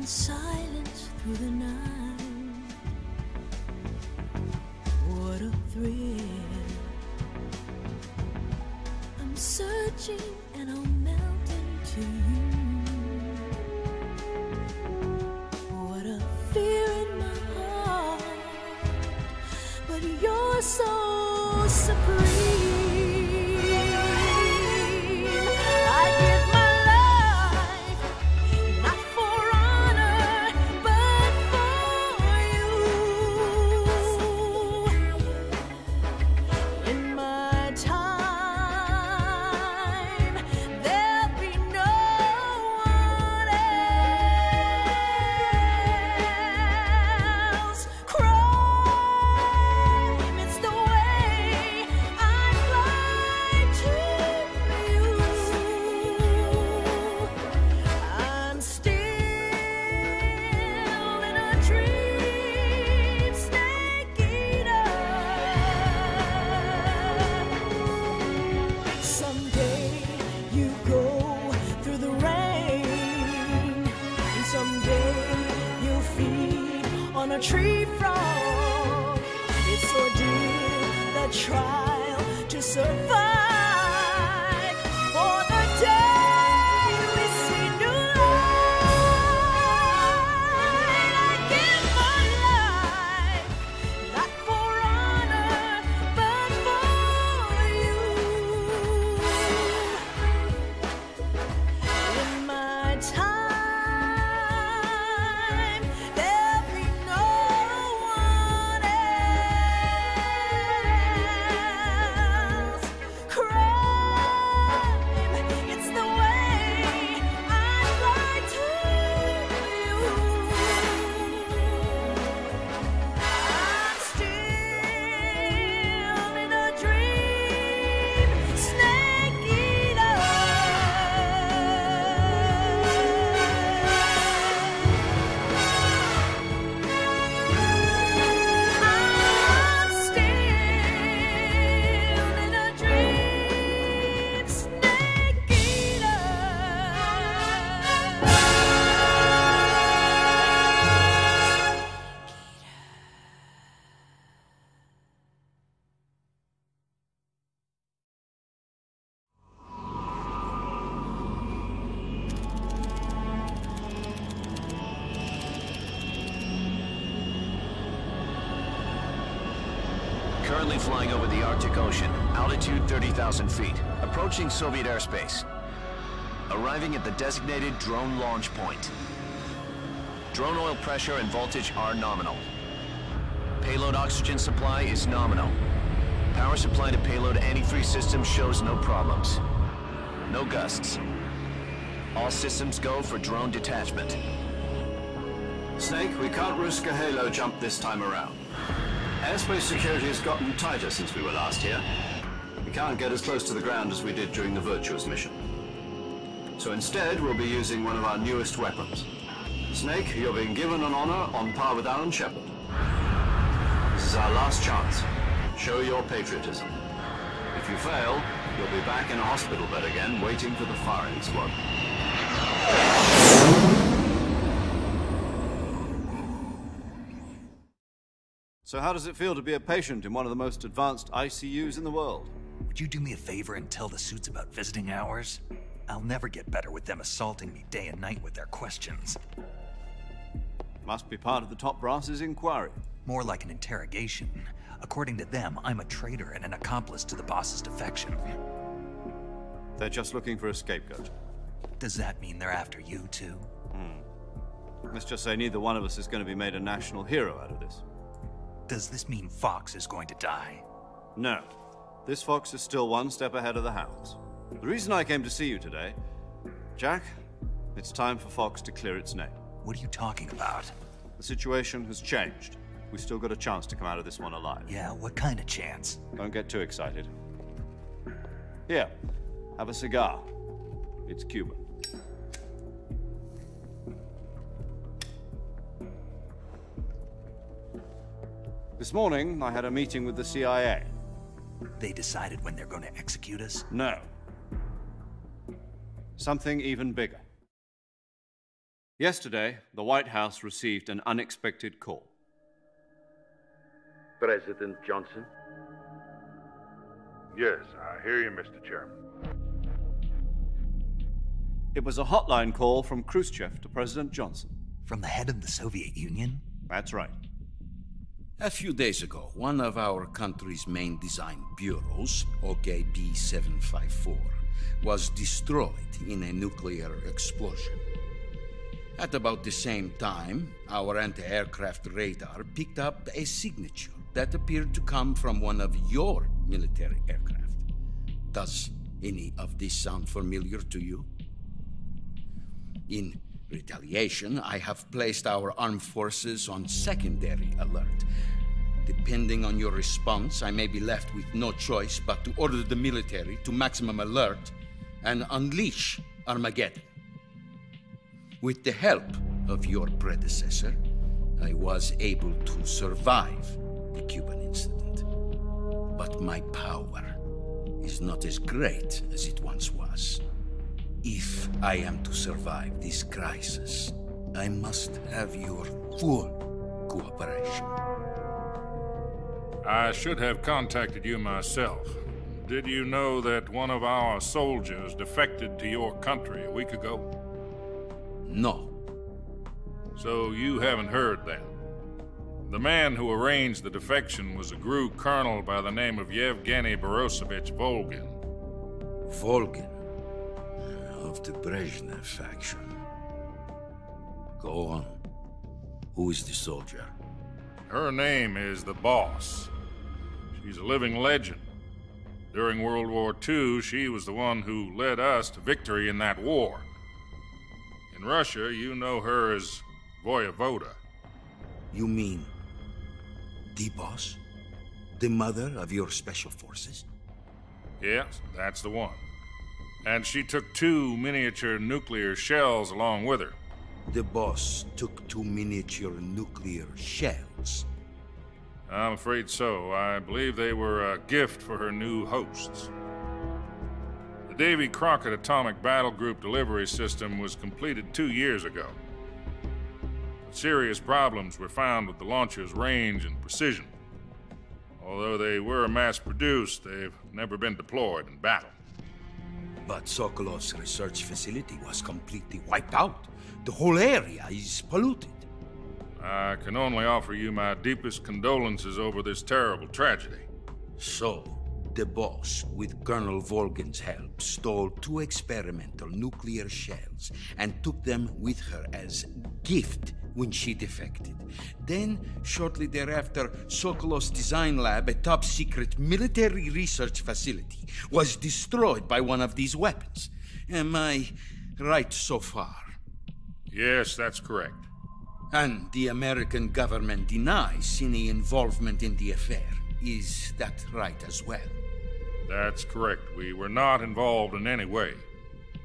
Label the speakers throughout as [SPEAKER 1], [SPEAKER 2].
[SPEAKER 1] in silence through the night. What a thrill. I'm searching and I'll melt into you. What a fear in my heart, but you're so supreme. A tree frog, it's ordeal, the trial to survive. For the day we see new light, I give my life, not for honor, but for you. In my time,
[SPEAKER 2] Currently flying over the Arctic Ocean, altitude 30,000 feet, approaching Soviet airspace. Arriving at the designated drone launch point. Drone oil pressure and voltage are nominal. Payload oxygen supply is nominal. Power supply to payload antifreeze system shows no problems. No gusts. All systems go for drone detachment.
[SPEAKER 3] Snake, we can't risk a halo jump this time around. Airspace security has gotten tighter since we were last here. We can't get as close to the ground as we did during the Virtuous mission. So instead, we'll be using one of our newest weapons. Snake, you're being given an honor on par with Alan Shepard. This is our last chance. Show your patriotism. If you fail, you'll be back in a hospital bed again, waiting for the firing squad.
[SPEAKER 4] So how does it feel to be a patient in one of the most advanced ICUs in the world?
[SPEAKER 5] Would you do me a favor and tell the suits about visiting hours? I'll never get better with them assaulting me day and night with their questions.
[SPEAKER 4] Must be part of the top brass's inquiry.
[SPEAKER 5] More like an interrogation. According to them, I'm a traitor and an accomplice to the boss's defection.
[SPEAKER 4] They're just looking for a scapegoat.
[SPEAKER 5] Does that mean they're after you too?
[SPEAKER 4] Let's just say neither one of us is going to be made a national hero out of this.
[SPEAKER 5] Does this mean Fox is going to die?
[SPEAKER 4] No. This fox is still one step ahead of the hounds. The reason I came to see you today, Jack, it's time for Fox to clear its name.
[SPEAKER 5] What are you talking about?
[SPEAKER 4] The situation has changed. We've still got a chance to come out of this one alive.
[SPEAKER 5] Yeah, what kind of chance?
[SPEAKER 4] Don't get too excited. Here, have a cigar. It's Cuban. This morning, I had a meeting with the CIA.
[SPEAKER 5] They decided when they're going to execute us?
[SPEAKER 4] No. Something even bigger. Yesterday, the White House received an unexpected call.
[SPEAKER 6] President Johnson?
[SPEAKER 7] Yes, I hear you, Mr. Chairman.
[SPEAKER 4] It was a hotline call from Khrushchev to President Johnson.
[SPEAKER 5] From the head of the Soviet Union?
[SPEAKER 4] That's right.
[SPEAKER 8] A few days ago, one of our country's main design bureaus, OKB 754, was destroyed in a nuclear explosion. At about the same time, our anti-aircraft radar picked up a signature that appeared to come from one of your military aircraft. Does any of this sound familiar to you? In retaliation, I have placed our armed forces on secondary alert. Depending on your response, I may be left with no choice but to order the military to maximum alert and unleash Armageddon. With the help of your predecessor, I was able to survive the Cuban incident. But my power is not as great as it once was. If I am to survive this crisis, I must have your full cooperation.
[SPEAKER 7] I should have contacted you myself. Did you know that one of our soldiers defected to your country a week ago?
[SPEAKER 8] No.
[SPEAKER 7] So you haven't heard then. The man who arranged the defection was a GRU colonel by the name of Yevgeny Borosovich Volgin.
[SPEAKER 8] Volgin? Of the Brezhnev faction. Go on. Who is the soldier?
[SPEAKER 7] Her name is the Boss. She's a living legend. During World War II, she was the one who led us to victory in that war. In Russia, you know her as Voyevoda.
[SPEAKER 8] You mean the Boss? The mother of your special forces?
[SPEAKER 7] Yes, that's the one. And she took 2 miniature nuclear shells along with her.
[SPEAKER 8] The Boss took 2 miniature nuclear shells.
[SPEAKER 7] I'm afraid so. I believe they were a gift for her new hosts. The Davy Crockett Atomic Battle Group delivery system was completed 2 years ago. But serious problems were found with the launcher's range and precision. Although they were mass-produced, they've never been deployed in battle.
[SPEAKER 8] But Sokolov's research facility was completely wiped out. The whole area is polluted.
[SPEAKER 7] I can only offer you my deepest condolences over this terrible tragedy.
[SPEAKER 8] So, the Boss, with Colonel Volgin's help, stole 2 experimental nuclear shells and took them with her as gift when she defected. Then, shortly thereafter, Sokolov's design lab, a top-secret military research facility, was destroyed by one of these weapons. Am I right so far?
[SPEAKER 7] Yes, that's correct.
[SPEAKER 8] And the American government denies any involvement in the affair. Is that right as well?
[SPEAKER 7] That's correct. We were not involved in any way.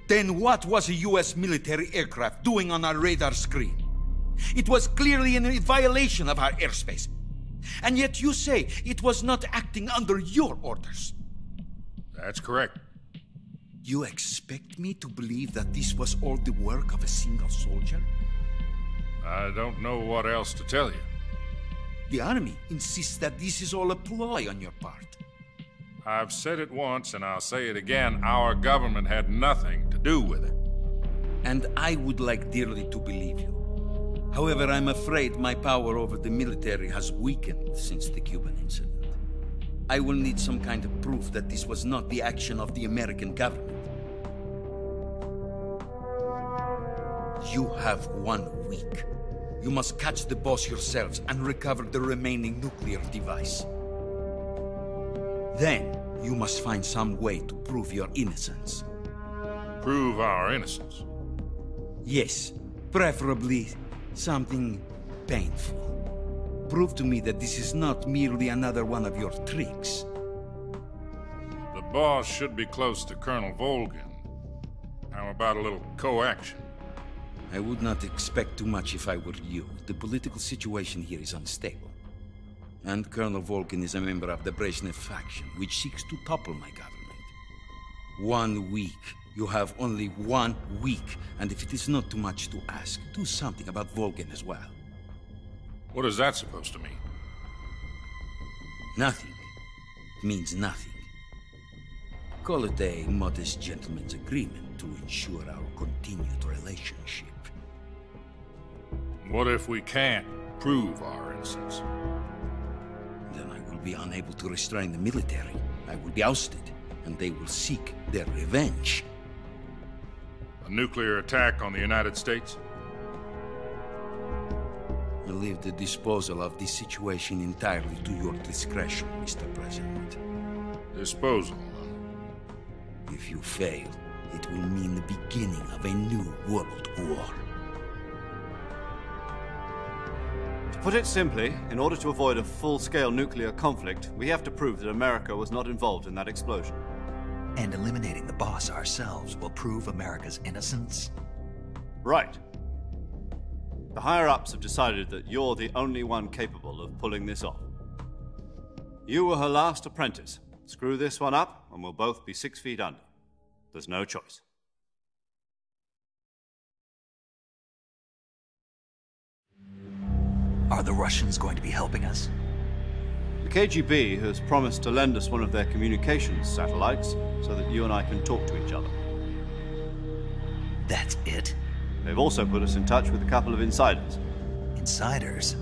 [SPEAKER 8] Then what was a U.S. military aircraft doing on our radar screen? It was clearly in violation of our airspace. And yet you say it was not acting under your orders.
[SPEAKER 7] That's correct.
[SPEAKER 8] You expect me to believe that this was all the work of a single soldier?
[SPEAKER 7] I don't know what else to tell you.
[SPEAKER 8] The Army insists that this is all a ploy on your part.
[SPEAKER 7] I've said it once and I'll say it again. Our government had nothing to do with it.
[SPEAKER 8] And I would like dearly to believe you. However, I'm afraid my power over the military has weakened since the Cuban incident. I will need some kind of proof that this was not the action of the American government. You have 1 week. You must catch the Boss yourselves and recover the remaining nuclear device. Then, you must find some way to prove your innocence.
[SPEAKER 7] Prove our innocence?
[SPEAKER 8] Yes, preferably something painful. Prove to me that this is not merely another one of your tricks.
[SPEAKER 7] The Boss should be close to Colonel Volgin. How about a little co-action?
[SPEAKER 8] I would not expect too much if I were you. The political situation here is unstable. And Colonel Volgin is a member of the Brezhnev faction, which seeks to topple my government. 1 week You have only 1 week, and if it is not too much to ask, do something about Volgin as well.
[SPEAKER 7] What is that supposed to mean?
[SPEAKER 8] Nothing means nothing. Call it a modest gentleman's agreement to ensure our continued relationship.
[SPEAKER 7] What if we can't prove our innocence?
[SPEAKER 8] Then I will be unable to restrain the military. I will be ousted, and they will seek their revenge.
[SPEAKER 7] A nuclear attack on the United States?
[SPEAKER 8] I leave the disposal of this situation entirely to your discretion, Mr. President.
[SPEAKER 7] Disposal?
[SPEAKER 8] If you fail, it will mean the beginning of a new world war.
[SPEAKER 4] To put it simply, in order to avoid a full-scale nuclear conflict, we have to prove that America was not involved in that explosion.
[SPEAKER 5] And eliminating the boss ourselves will prove America's innocence?
[SPEAKER 4] Right. The higher-ups have decided that you're the only one capable of pulling this off. You were her last apprentice. Screw this one up, and we'll both be 6 feet under. There's no choice.
[SPEAKER 5] Are the Russians going to be helping us?
[SPEAKER 4] The KGB has promised to lend us one of their communications satellites so that you and I can talk to each other.
[SPEAKER 5] That's it?
[SPEAKER 4] They've also put us in touch with a couple of insiders.
[SPEAKER 5] Insiders?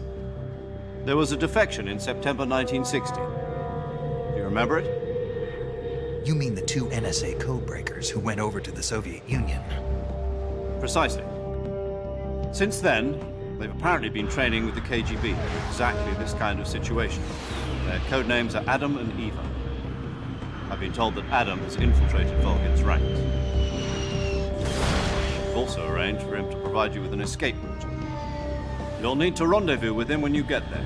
[SPEAKER 4] There was a defection in September 1960. Do you remember it?
[SPEAKER 5] You mean the 2 NSA codebreakers who went over to the Soviet Union?
[SPEAKER 4] Precisely. Since then, they've apparently been training with the KGB for exactly this kind of situation. Their code names are Adam and Eva. I've been told that Adam has infiltrated Volgin's ranks. We've also arranged for him to provide you with an escape route. You'll need to rendezvous with him when you get there.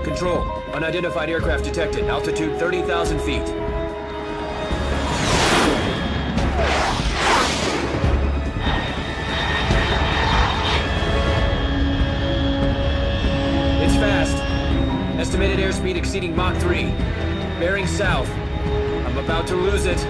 [SPEAKER 6] Control. Unidentified aircraft detected. Altitude 30,000 feet. It's fast. Estimated airspeed exceeding Mach 3. Bearing south. I'm about to lose it.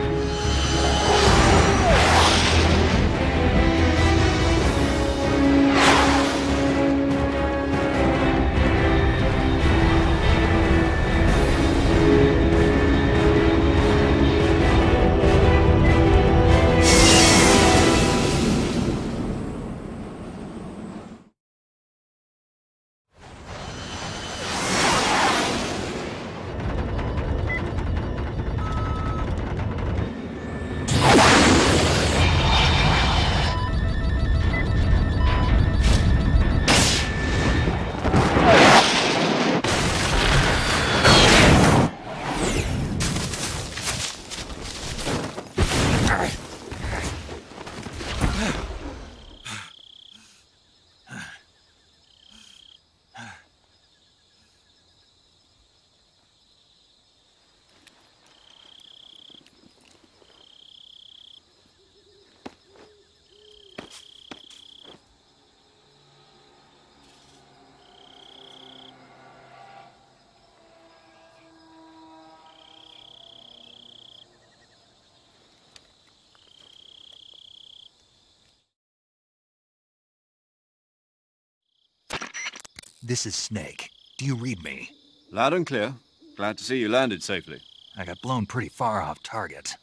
[SPEAKER 5] This is Snake. Do you read me?
[SPEAKER 4] Loud and clear. Glad to see you landed safely.
[SPEAKER 5] I got blown pretty far off target.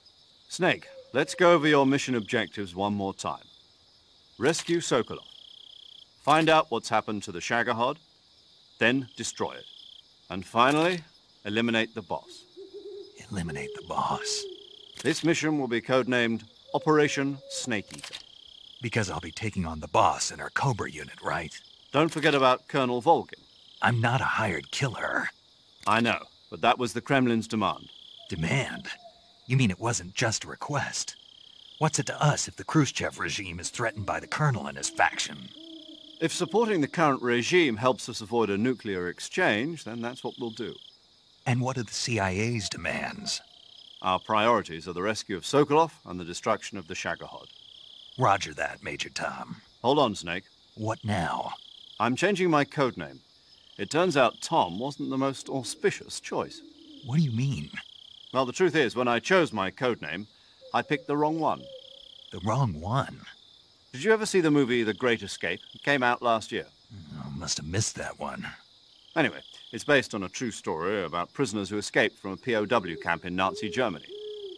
[SPEAKER 4] Snake, let's go over your mission objectives one more time. Rescue Sokolov. Find out what's happened to the Shagohod, then destroy it. And finally, eliminate the boss.
[SPEAKER 5] Eliminate the boss.
[SPEAKER 4] This mission will be codenamed Operation Snake Eater.
[SPEAKER 5] Because I'll be taking on the boss in our Cobra unit, right?
[SPEAKER 4] Don't forget about Colonel Volgin.
[SPEAKER 5] I'm not a hired killer.
[SPEAKER 4] I know, but that was the Kremlin's demand.
[SPEAKER 5] Demand? You mean it wasn't just a request? What's it to us if the Khrushchev regime is threatened by the Colonel and his faction?
[SPEAKER 4] If supporting the current regime helps us avoid a nuclear exchange, then that's what we'll do.
[SPEAKER 5] And what are the CIA's demands?
[SPEAKER 4] Our priorities are the rescue of Sokolov and the destruction of the Shagohod.
[SPEAKER 5] Roger that, Major Tom.
[SPEAKER 4] Hold on, Snake.
[SPEAKER 5] What now?
[SPEAKER 4] I'm changing my codename. It turns out Tom wasn't the most auspicious choice.
[SPEAKER 5] What do you mean?
[SPEAKER 4] Well, the truth is, when I chose my codename, I picked the wrong one.
[SPEAKER 5] The wrong one?
[SPEAKER 4] Did you ever see the movie The Great Escape? It came out last year.
[SPEAKER 5] Oh, must have missed that one.
[SPEAKER 4] Anyway, it's based on a true story about prisoners who escaped from a POW camp in Nazi Germany.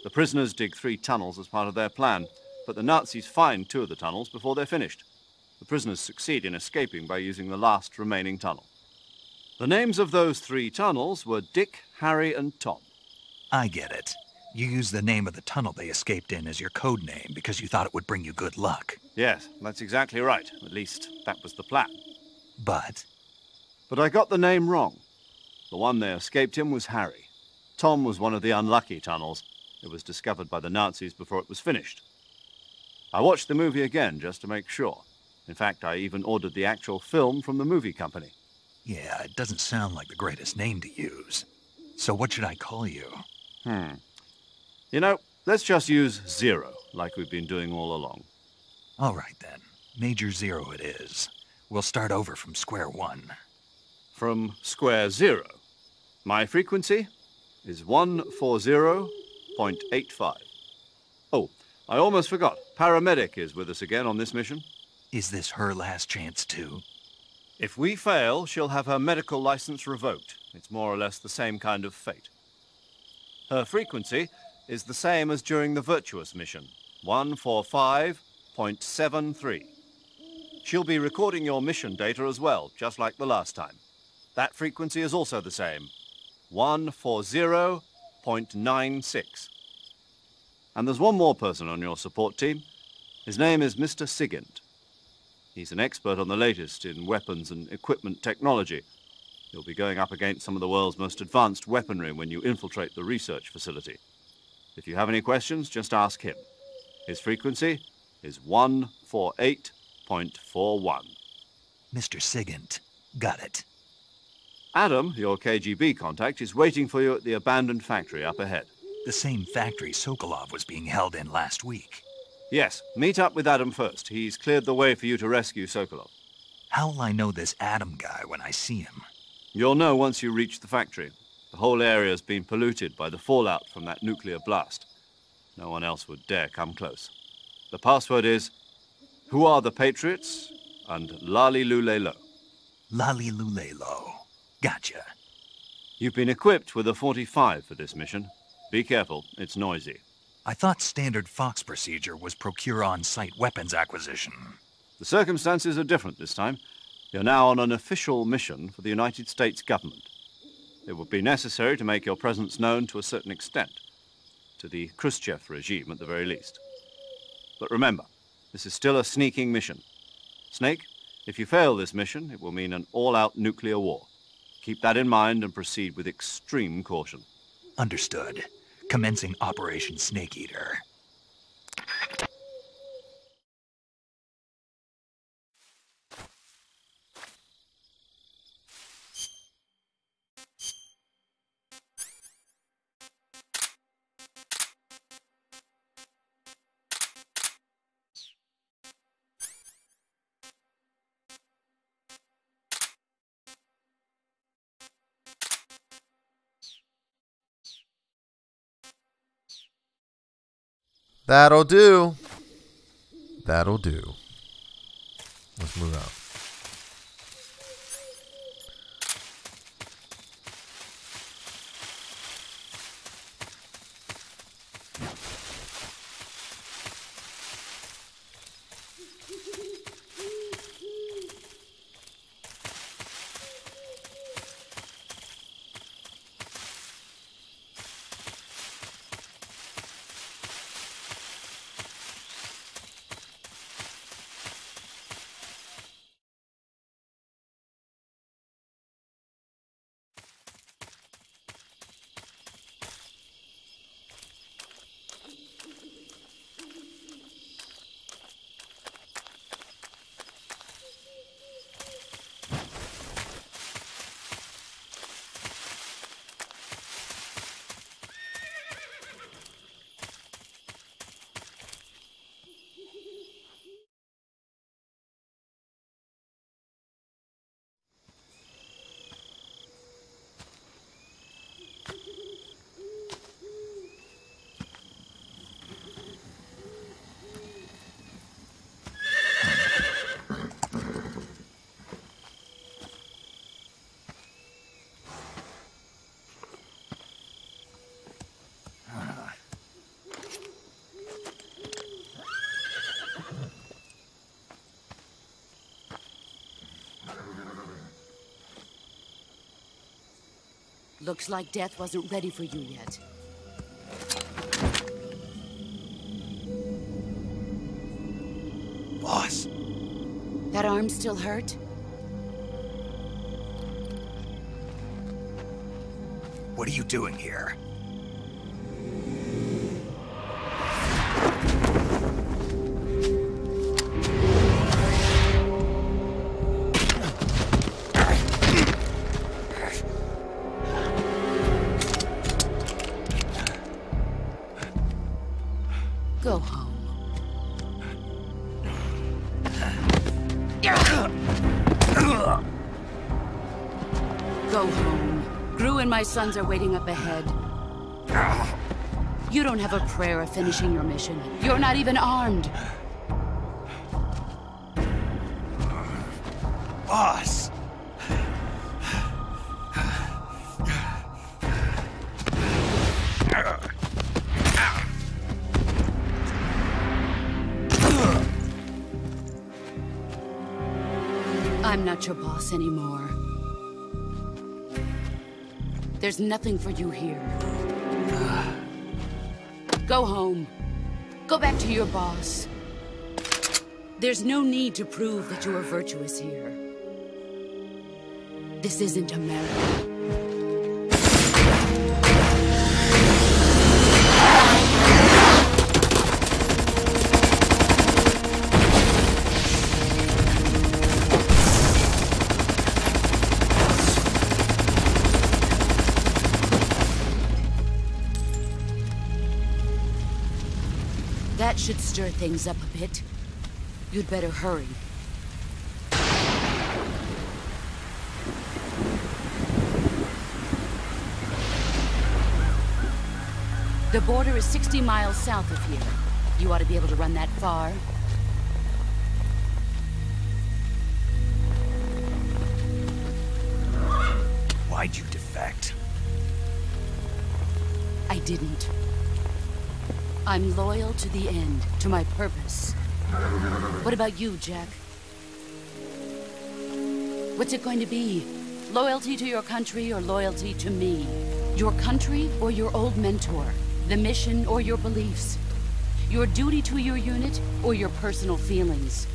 [SPEAKER 4] The prisoners dig 3 tunnels as part of their plan, but the Nazis find 2 of the tunnels before they're finished. The prisoners succeed in escaping by using the last remaining tunnel. The names of those 3 tunnels were Dick, Harry, and Tom.
[SPEAKER 5] I get it. You used the name of the tunnel they escaped in as your code name because you thought it would bring you good luck.
[SPEAKER 4] Yes, that's exactly right. At least, that was the plan.
[SPEAKER 5] But
[SPEAKER 4] I got the name wrong. The one they escaped in was Harry. Tom was one of the unlucky tunnels. It was discovered by the Nazis before it was finished. I watched the movie again just to make sure. In fact, I even ordered the actual film from the movie company.
[SPEAKER 5] yeah, it doesn't sound like the greatest name to use. So what should I call you?
[SPEAKER 4] You know, let's just use Zero, like we've been doing all along.
[SPEAKER 5] All right then. Major Zero it is. We'll start over from square one.
[SPEAKER 4] From square 0. My frequency is 140.85. Oh, I almost forgot. Paramedic is with us again on this mission.
[SPEAKER 5] Is this her last chance too?
[SPEAKER 4] If we fail, she'll have her medical license revoked. It's more or less the same kind of fate. Her frequency is the same as during the Virtuous mission, 145.73. She'll be recording your mission data as well, just like the last time. That frequency is also the same, 140.96. And there's one more person on your support team. His name is Mr. Sigint. He's an expert on the latest in weapons and equipment technology. You'll be going up against some of the world's most advanced weaponry when you infiltrate the research facility. If you have any questions, just ask him. His frequency is 148.41.
[SPEAKER 5] Mr. Sigint. Got it.
[SPEAKER 4] Adam, your KGB contact, is waiting for you at the abandoned factory up ahead.
[SPEAKER 5] The same factory Sokolov was being held in last week.
[SPEAKER 4] Yes, meet up with Adam first. He's cleared the way for you to rescue Sokolov.
[SPEAKER 5] How'll I know this Adam guy when I see him?
[SPEAKER 4] You'll know once you reach the factory. The whole area's been polluted by the fallout from that nuclear blast. No one else would dare come close. The password is, "Who are the Patriots?" and Lali Lulelo.
[SPEAKER 5] Lali Lulelo. Gotcha.
[SPEAKER 4] You've been equipped with a 45 for this mission. Be careful, it's noisy.
[SPEAKER 5] I thought standard Fox procedure was procure on-site weapons acquisition.
[SPEAKER 4] The circumstances are different this time. You're now on an official mission for the United States government. It would be necessary to make your presence known to a certain extent, to the Khrushchev regime at the very least. But remember, this is still a sneaking mission. Snake, if you fail this mission, it will mean an all-out nuclear war. Keep that in mind and proceed with extreme caution.
[SPEAKER 5] Understood. Commencing Operation Snake Eater.
[SPEAKER 9] That'll do. That'll do. Let's move out.
[SPEAKER 10] Looks like death wasn't ready for you yet.
[SPEAKER 5] Boss.
[SPEAKER 10] That arm still hurt?
[SPEAKER 5] What are you doing here?
[SPEAKER 10] Go home. Go home. Gru and my sons are waiting up ahead. You don't have a prayer of finishing your mission. You're not even armed.
[SPEAKER 5] Boss!
[SPEAKER 10] I'm not your boss anymore. There's nothing for you here. Go home. Go back to your boss. There's no need to prove that you are virtuous here. This isn't America. That should stir things up a bit. You'd better hurry. The border is 60 miles south of here. You ought to be able to run that far.
[SPEAKER 5] Why'd you defect?
[SPEAKER 10] I didn't. I'm loyal to the end, to my purpose. What about you, Jack? What's it going to be? Loyalty to your country or loyalty to me? Your country or your old mentor? The mission or your beliefs? Your duty to your unit or your personal feelings?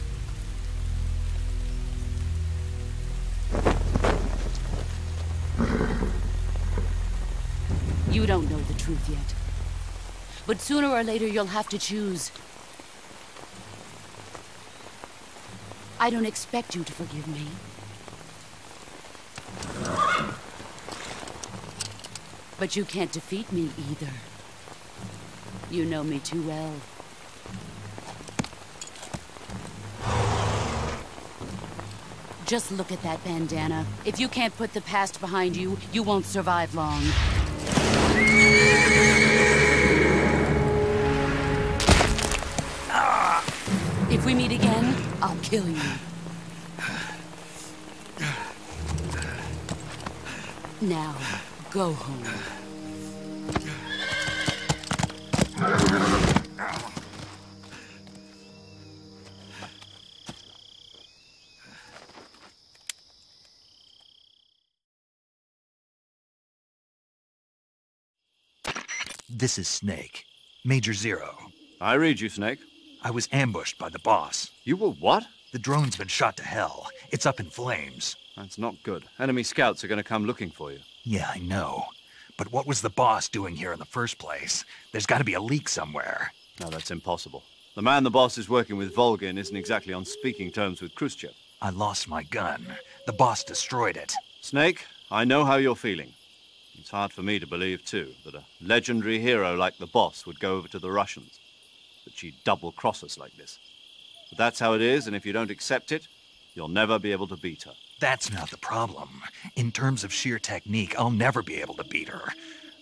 [SPEAKER 10] You don't know the truth yet. But sooner or later, you'll have to choose. I don't expect you to forgive me. But you can't defeat me either. You know me too well. Just look at that bandana. If you can't put the past behind you, you won't survive long. If we meet again, I'll kill you. Now, go home.
[SPEAKER 5] This is Snake. Major Zero.
[SPEAKER 4] I read you, Snake.
[SPEAKER 5] I was ambushed by the boss.
[SPEAKER 4] You were what?
[SPEAKER 5] The drone's been shot to hell. It's up in flames.
[SPEAKER 4] That's not good. Enemy scouts are going to come looking for you.
[SPEAKER 5] Yeah, I know. But what was the boss doing here in the first place? There's got to be a leak somewhere.
[SPEAKER 4] No, that's impossible. The man the boss is working with, Volgin, isn't exactly on speaking terms with Khrushchev.
[SPEAKER 5] I lost my gun. The boss destroyed it.
[SPEAKER 4] Snake, I know how you're feeling. It's hard for me to believe, too, that a legendary hero like the boss would go over to the Russians. That she'd double-cross us like this. But that's how it is, and if you don't accept it, you'll never be able to beat her.
[SPEAKER 5] That's not the problem. In terms of sheer technique, I'll never be able to beat her.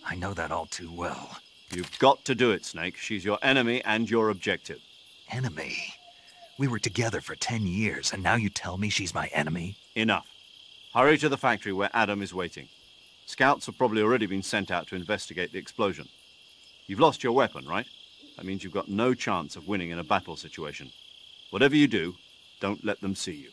[SPEAKER 5] I know that all too well.
[SPEAKER 4] You've got to do it, Snake. She's your enemy and your objective.
[SPEAKER 5] Enemy? We were together for 10 years, and now you tell me she's my enemy?
[SPEAKER 4] Enough. Hurry to the factory where Adam is waiting. Scouts have probably already been sent out to investigate the explosion. You've lost your weapon, right? That means you've got no chance of winning in a battle situation. Whatever you do, don't let them see you.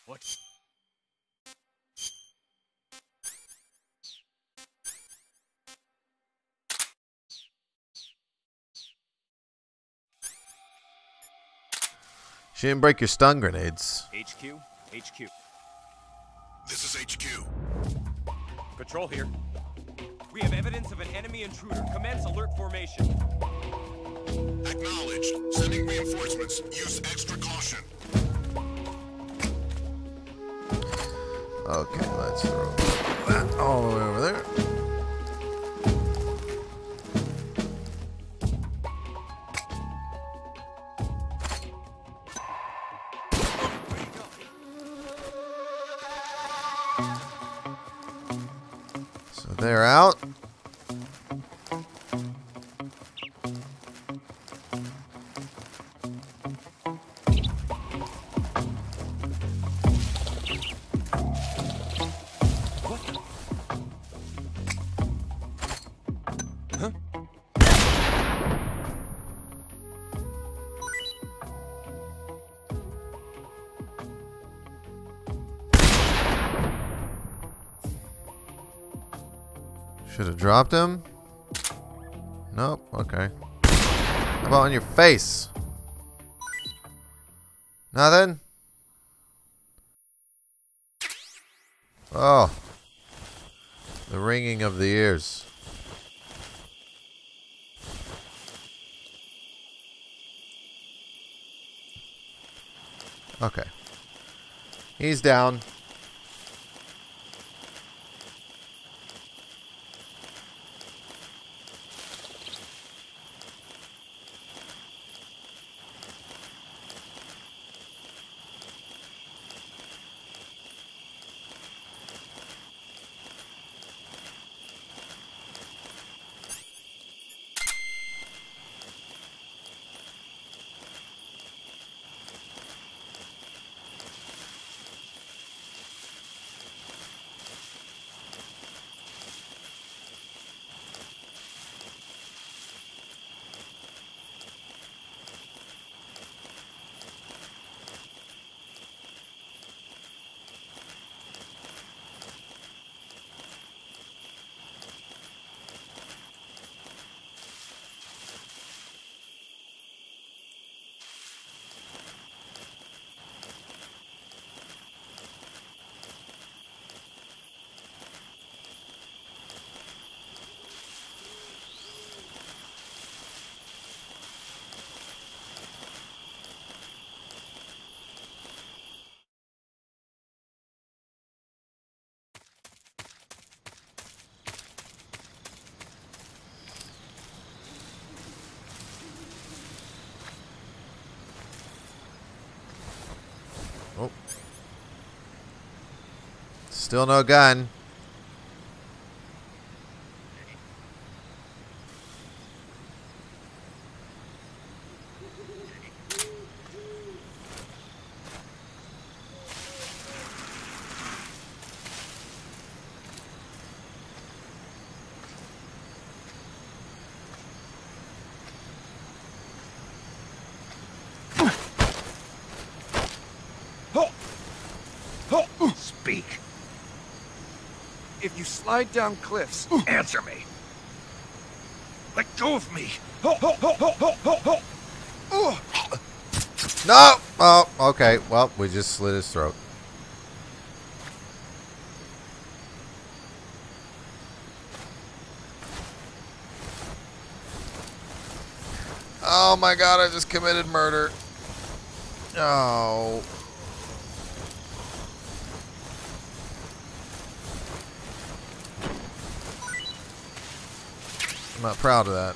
[SPEAKER 6] What?
[SPEAKER 9] She didn't break your stun grenades.
[SPEAKER 6] HQ? HQ.
[SPEAKER 11] This is HQ.
[SPEAKER 12] Patrol here. We have evidence of an enemy intruder. Commence alert formation.
[SPEAKER 11] Acknowledged. Sending reinforcements. Use extra caution.
[SPEAKER 9] Okay, let's throw that all the way over there. So they're out. Should have dropped him. Nope. Okay. How about on your face? Nothing? Oh. The ringing of the ears. Okay. He's down. Oh. Still no gun.
[SPEAKER 12] Speak. If you slide down cliffs, answer me. Let go of me.
[SPEAKER 9] No! Oh, okay. Well, we just slit his throat. Oh my god, I just committed murder. Oh. I'm not proud of that.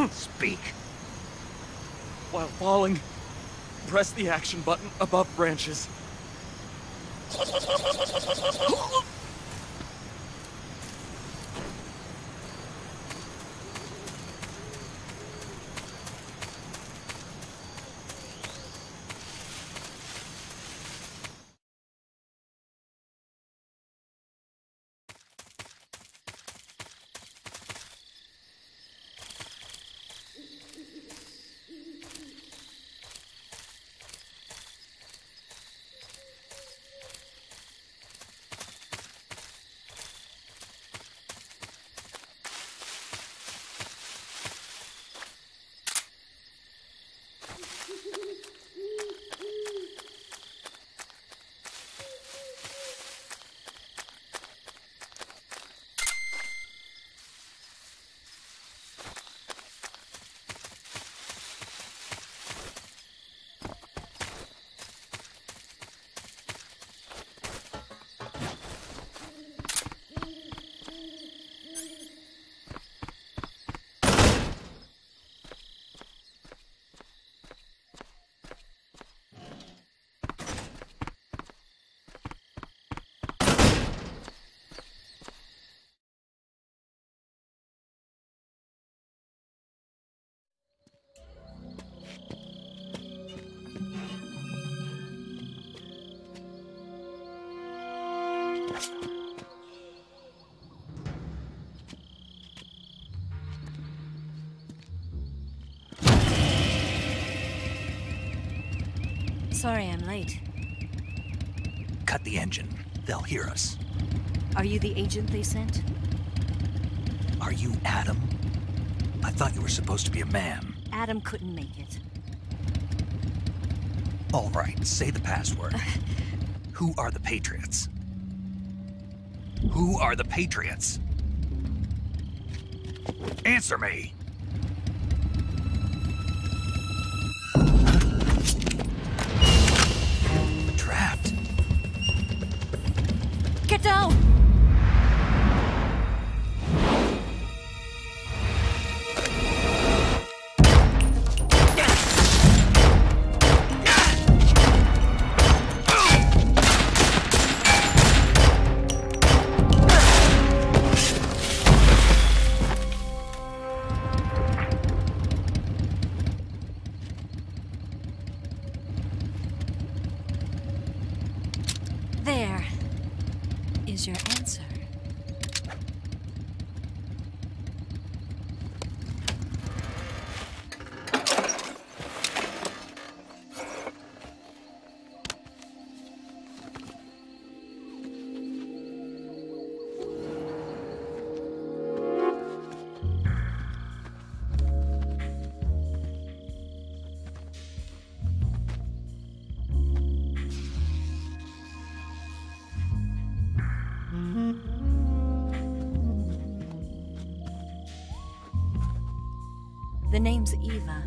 [SPEAKER 5] Speak.
[SPEAKER 13] While falling, press the action button above branches.
[SPEAKER 14] Sorry I'm late.
[SPEAKER 5] Cut the engine. They'll hear us.
[SPEAKER 14] Are you the agent they sent?
[SPEAKER 5] Are you Adam? I thought you were supposed to be a man.
[SPEAKER 14] Adam couldn't make it.
[SPEAKER 5] All right, say the password. Who are the Patriots? Who are the Patriots? Answer me! Trapped.
[SPEAKER 14] Get down! There is your answer. The name's Eva.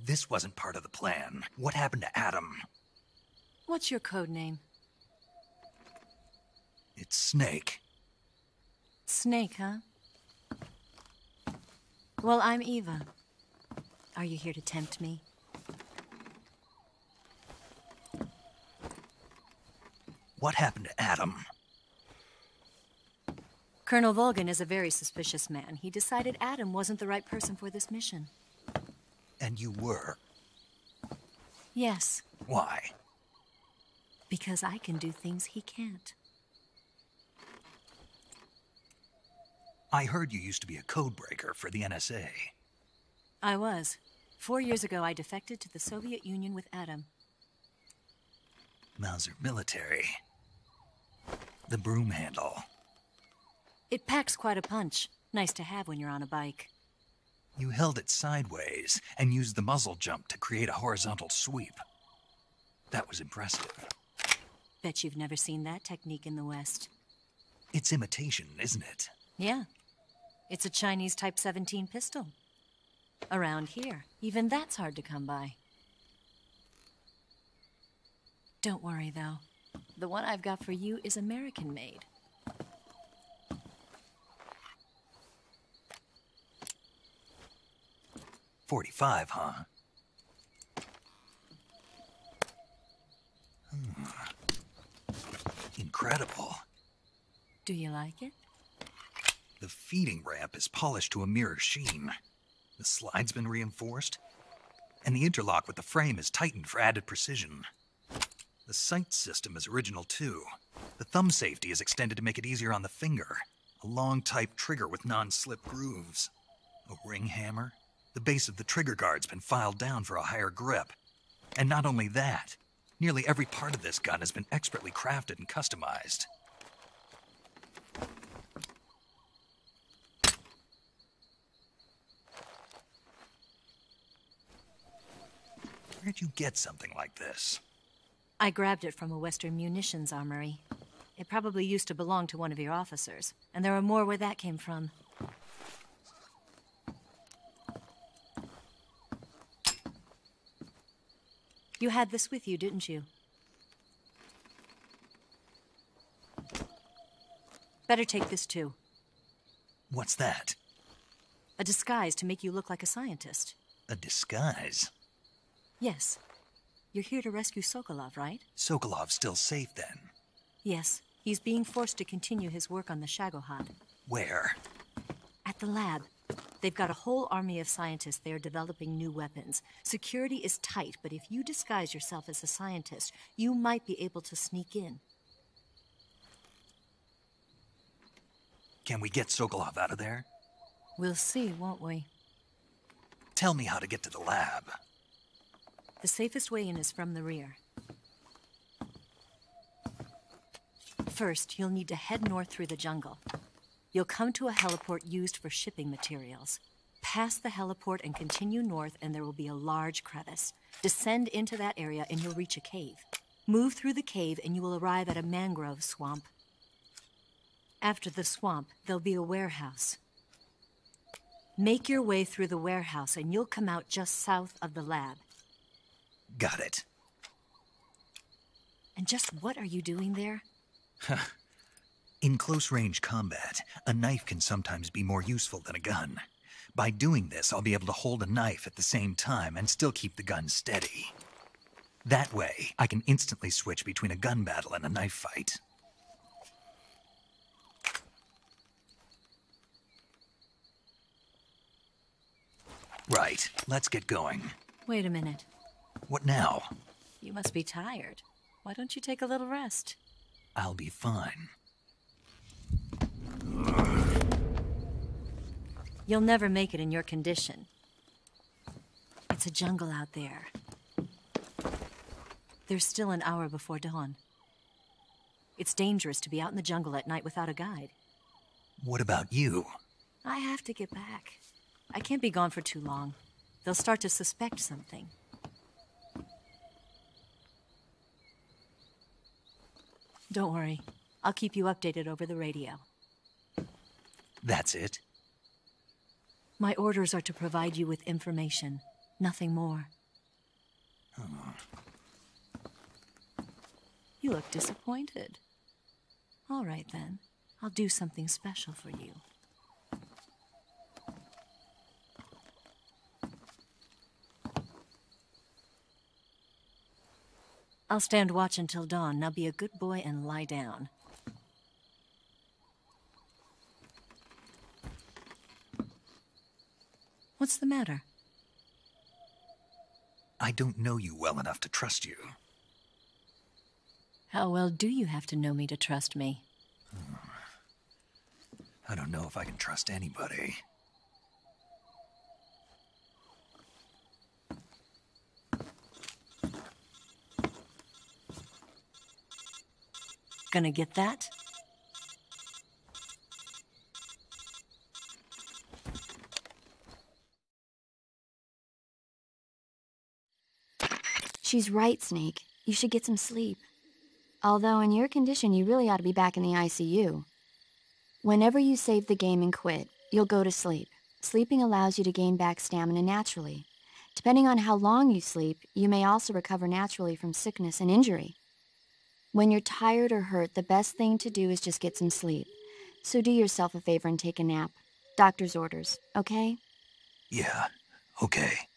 [SPEAKER 5] This wasn't part of the plan. What happened to Adam?
[SPEAKER 14] What's your code name?
[SPEAKER 5] It's Snake.
[SPEAKER 14] Snake, huh? Well, I'm Eva. Are you here to tempt me?
[SPEAKER 5] What happened to Adam?
[SPEAKER 14] Colonel Volgan is a very suspicious man. He decided Adam wasn't the right person for this mission.
[SPEAKER 5] And you were?
[SPEAKER 14] Yes.
[SPEAKER 5] Why?
[SPEAKER 14] Because I can do things he can't.
[SPEAKER 5] I heard you used to be a codebreaker for the NSA.
[SPEAKER 14] I was. 4 years ago, I defected to the Soviet Union with Adam.
[SPEAKER 5] Mauser military. The broom handle.
[SPEAKER 14] It packs quite a punch. Nice to have when you're on a bike.
[SPEAKER 5] You held it sideways and used the muzzle jump to create a horizontal sweep. That was impressive.
[SPEAKER 14] Bet you've never seen that technique in the West.
[SPEAKER 5] It's imitation, isn't it?
[SPEAKER 14] Yeah. It's a Chinese Type 17 pistol. Around here, even that's hard to come by. Don't worry, though. The one I've got for you is American-made.
[SPEAKER 5] .45, huh? Incredible.
[SPEAKER 14] Do you like it?
[SPEAKER 5] The feeding ramp is polished to a mirror sheen. The slide's been reinforced, and the interlock with the frame is tightened for added precision. The sight system is original too. The thumb safety is extended to make it easier on the finger. A long type trigger with non-slip grooves. A ring hammer. The base of the trigger guard's been filed down for a higher grip. And not only that, nearly every part of this gun has been expertly crafted and customized. Where'd you get something like this?
[SPEAKER 14] I grabbed it from a Western munitions armory. It probably used to belong to one of your officers, and there are more where that came from. You had this with you, didn't you? Better take this too.
[SPEAKER 5] What's that?
[SPEAKER 14] A disguise to make you look like a scientist.
[SPEAKER 5] A disguise?
[SPEAKER 14] Yes. You're here to rescue Sokolov, right?
[SPEAKER 5] Sokolov's still safe then?
[SPEAKER 14] Yes. He's being forced to continue his work on the Shagohod.
[SPEAKER 5] Where?
[SPEAKER 14] At the lab. They've got a whole army of scientists there developing new weapons. Security is tight, but if you disguise yourself as a scientist, you might be able to sneak in.
[SPEAKER 5] Can we get Sokolov out of there?
[SPEAKER 14] We'll see, won't we?
[SPEAKER 5] Tell me how to get to the lab.
[SPEAKER 14] The safest way in is from the rear. First, you'll need to head north through the jungle. You'll come to a heliport used for shipping materials. Pass the heliport and continue north, and there will be a large crevice. Descend into that area and you'll reach a cave. Move through the cave and you will arrive at a mangrove swamp. After the swamp, there'll be a warehouse. Make your way through the warehouse and you'll come out just south of the lab.
[SPEAKER 5] Got it.
[SPEAKER 14] And just what are you doing there?
[SPEAKER 5] In close-range combat, a knife can sometimes be more useful than a gun. By doing this, I'll be able to hold a knife at the same time and still keep the gun steady. That way, I can instantly switch between a gun battle and a knife fight. Right, let's get going.
[SPEAKER 14] Wait a minute.
[SPEAKER 5] What now?
[SPEAKER 14] You must be tired. Why don't you take a little rest?
[SPEAKER 5] I'll be fine.
[SPEAKER 14] You'll never make it in your condition. It's a jungle out there. There's still an hour before dawn. It's dangerous to be out in the jungle at night without a guide.
[SPEAKER 5] What about you?
[SPEAKER 14] I have to get back. I can't be gone for too long. They'll start to suspect something. Don't worry. I'll keep you updated over the radio.
[SPEAKER 5] That's it?
[SPEAKER 14] My orders are to provide you with information. Nothing more.
[SPEAKER 5] Oh.
[SPEAKER 14] You look disappointed. All right, then. I'll do something special for you. I'll stand watch until dawn. Now be a good boy and lie down. What's the matter?
[SPEAKER 5] I don't know you well enough to trust you.
[SPEAKER 14] How well do you have to know me to trust me?
[SPEAKER 5] I don't know if I can trust anybody.
[SPEAKER 14] Gonna get that?
[SPEAKER 15] She's right, Snake. You should get some sleep. Although in your condition, you really ought to be back in the ICU. Whenever you save the game and quit, you'll go to sleep. Sleeping allows you to gain back stamina naturally. Depending on how long you sleep, you may also recover naturally from sickness and injury. When you're tired or hurt, the best thing to do is just get some sleep. So do yourself a favor and take a nap. Doctor's orders, okay?
[SPEAKER 5] Yeah, okay.